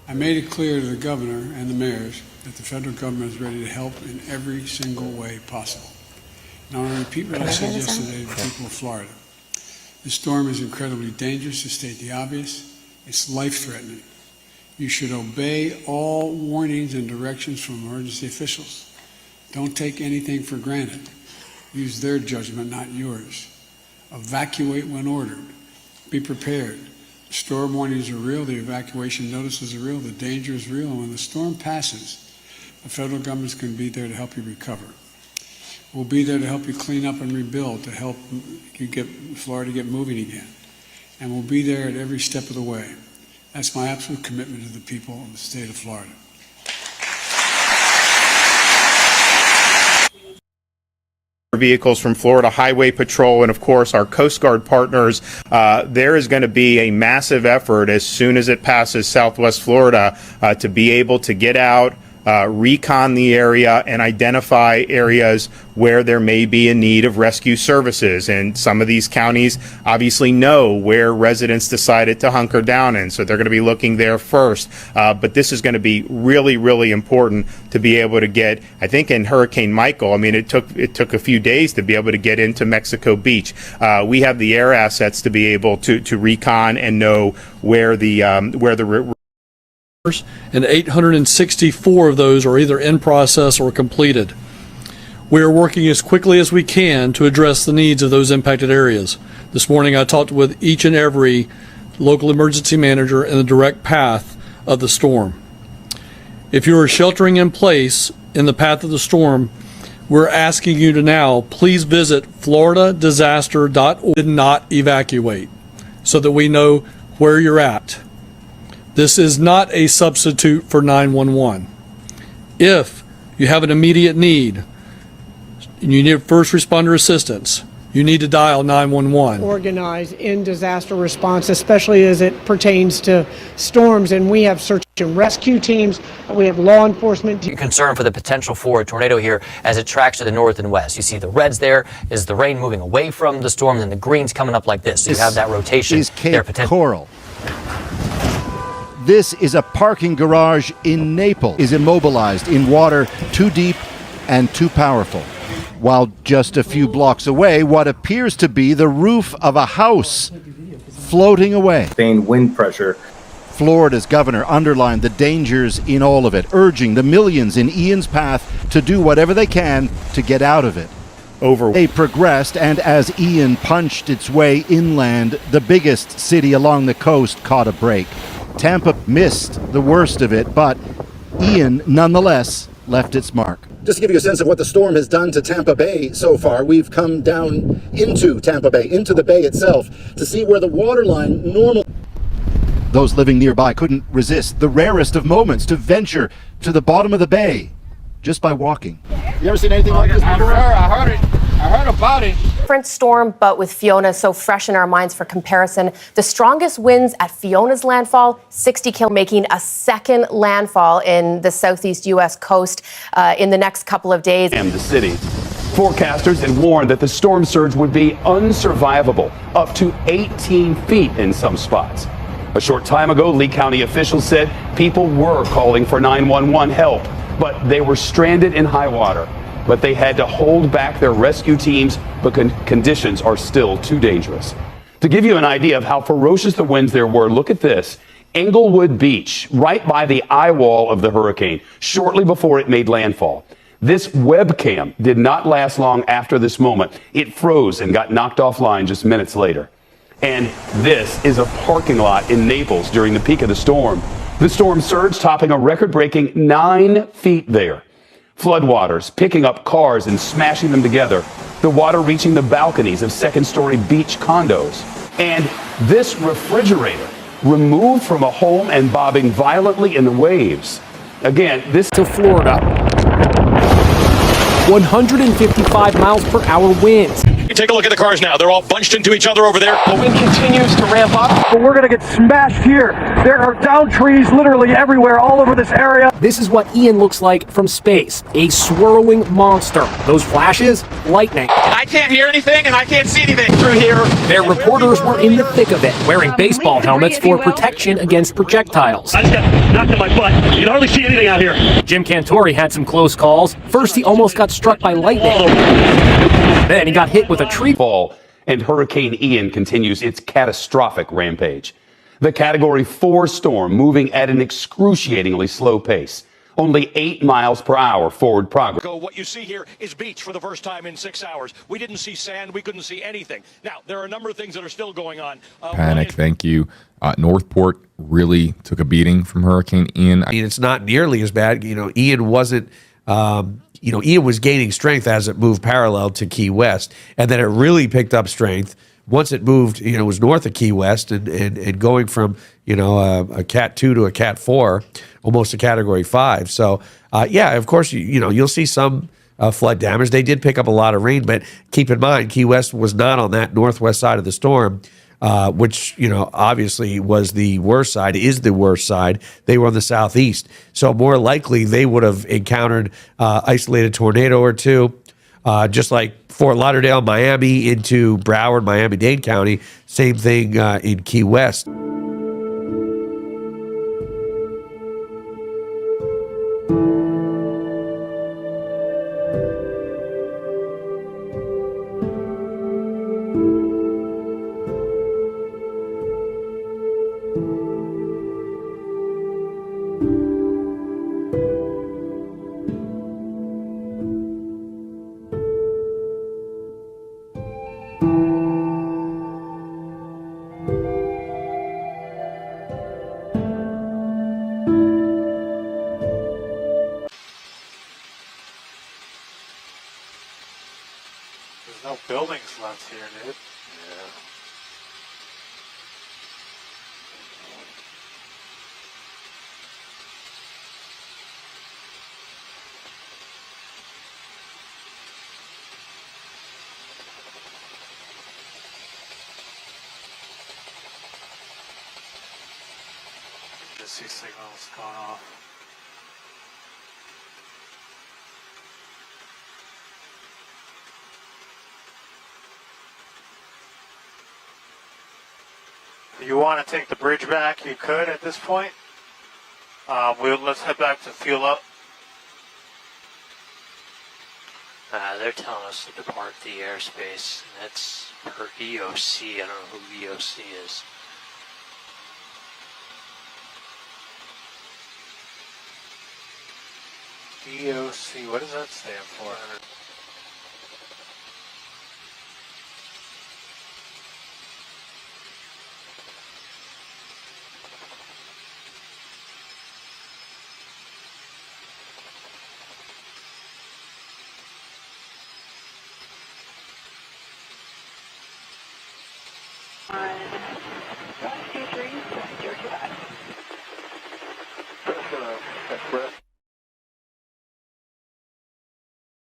I made it clear to the governor and the mayors that the federal government is ready to help in every single way possible. And I want to repeat what I said yesterday to the people of Florida. This storm is incredibly dangerous, to state the obvious. It's life-threatening. You should obey all warnings and directions from emergency officials. Don't take anything for granted. Use their judgment, not yours. Evacuate when ordered. Be prepared. The storm warnings are real, the evacuation notices are real, the danger is real, and when the storm passes, the federal government's going to be there to help you recover. We'll be there to help you clean up and rebuild, to help you get Florida get moving again. And we'll be there at every step of the way. That's my absolute commitment to the people of the state of Florida. Vehicles from Florida Highway Patrol and, of course, our Coast Guard partners. There is going to be a massive effort as soon as it passes Southwest Florida to be able to get out, recon the area, and identify areas where there may be a need of rescue services. And some of these counties obviously know where residents decided to hunker down in, so they're going to be looking there first. But this is going to be really, really important to be able to get, I think in Hurricane Michael, I mean, it took a few days to be able to get into Mexico Beach. We have the air assets to be able to recon and know where the and 864 of those are either in process or completed. We are working as quickly as we can to address the needs of those impacted areas. This morning I talked with each and every local emergency manager in the direct path of the storm. If you are sheltering in place in the path of the storm, we're asking you to now please visit floridadisaster.org and not evacuate so that we know where you're at. This is not a substitute for 911. If you have an immediate need and you need first responder assistance, you need to dial 911. Organize in disaster response, especially as it pertains to storms, and we have search and rescue teams, we have law enforcement. Concern for the potential for a tornado here as it tracks to the north and west. You see the reds there is the rain moving away from the storm, and the greens coming up like this. So you have that rotation. Is Cape Coral. This is a parking garage in Naples, is immobilized in water too deep and too powerful. While just a few blocks away, what appears to be the roof of a house floating away. Sustained wind pressure. Florida's governor underlined the dangers in all of it, urging the millions in Ian's path to do whatever they can to get out of it. They progressed, and as Ian punched its way inland, the biggest city along the coast caught a break. Tampa missed the worst of it, but Ian nonetheless left its mark. Just to give you a sense of what the storm has done to Tampa Bay so far, we've come down into Tampa Bay, into the bay itself, to see where the waterline normally... Those living nearby couldn't resist the rarest of moments to venture to the bottom of the bay just by walking. You ever seen anything like this before? I heard about it. Different storm, but with Fiona so fresh in our minds for comparison. The strongest winds at Fiona's landfall, 60 km, making a second landfall in the southeast U.S. coast in the next couple of days. And the city. Forecasters had warned that the storm surge would be unsurvivable, up to 18 feet in some spots. A short time ago, Lee County officials said people were calling for 911 help, but they were stranded in high water. But they had to hold back their rescue teams because conditions are still too dangerous. To give you an idea of how ferocious the winds there were, look at this. Englewood Beach, right by the eye wall of the hurricane, shortly before it made landfall. This webcam did not last long after this moment. It froze and got knocked offline just minutes later. And this is a parking lot in Naples during the peak of the storm. The storm surge topping a record-breaking 9 feet there. Floodwaters picking up cars and smashing them together. The water reaching the balconies of second-story beach condos. And this refrigerator removed from a home and bobbing violently in the waves. Again, this to Florida. 155 miles per hour winds. Take a look at the cars now. They're all bunched into each other over there. The wind continues to ramp up. But we're going to get smashed here. There are downed trees literally everywhere, all over this area. This is what Ian looks like from space. A swirling monster. Those flashes, lightning. I can't hear anything and I can't see anything through here. Their reporters were in the thick of it, wearing baseball helmets for protection against projectiles. I just got knocked in my butt. You can hardly see anything out here. Jim Cantori had some close calls. First, he almost got struck by lightning. Then he got hit with a tree fall, and Hurricane Ian continues its catastrophic rampage. The Category 4 storm moving at an excruciatingly slow pace. Only 8 miles per hour forward progress. What you see here is beach for the first time in 6 hours. We didn't see sand. We couldn't see anything. Now, there are a number of things that are still going on. Panic, thank you. Northport really took a beating from Hurricane Ian. It's not nearly as bad. Ian wasn't, Ian was gaining strength as it moved parallel to Key West. And then it really picked up strength once it moved, it was north of Key West and going from, a Cat 2 to a Cat 4, almost a Category 5. So, of course, you'll see some flood damage. They did pick up a lot of rain, but keep in mind, Key West was not on that northwest side of the storm, which, obviously was the worst side, is the worst side. They were on the southeast. So more likely they would have encountered isolated tornado or two. Just like Fort Lauderdale, Miami into Broward, Miami-Dade County, same thing in Key West. There's no buildings left here, dude. Yeah. Just see signals going off. If you want to take the bridge back, you could at this point. Let's head back to fuel up. They're telling us to depart the airspace. That's per EOC. I don't know who EOC is. EOC, what does that stand for? Press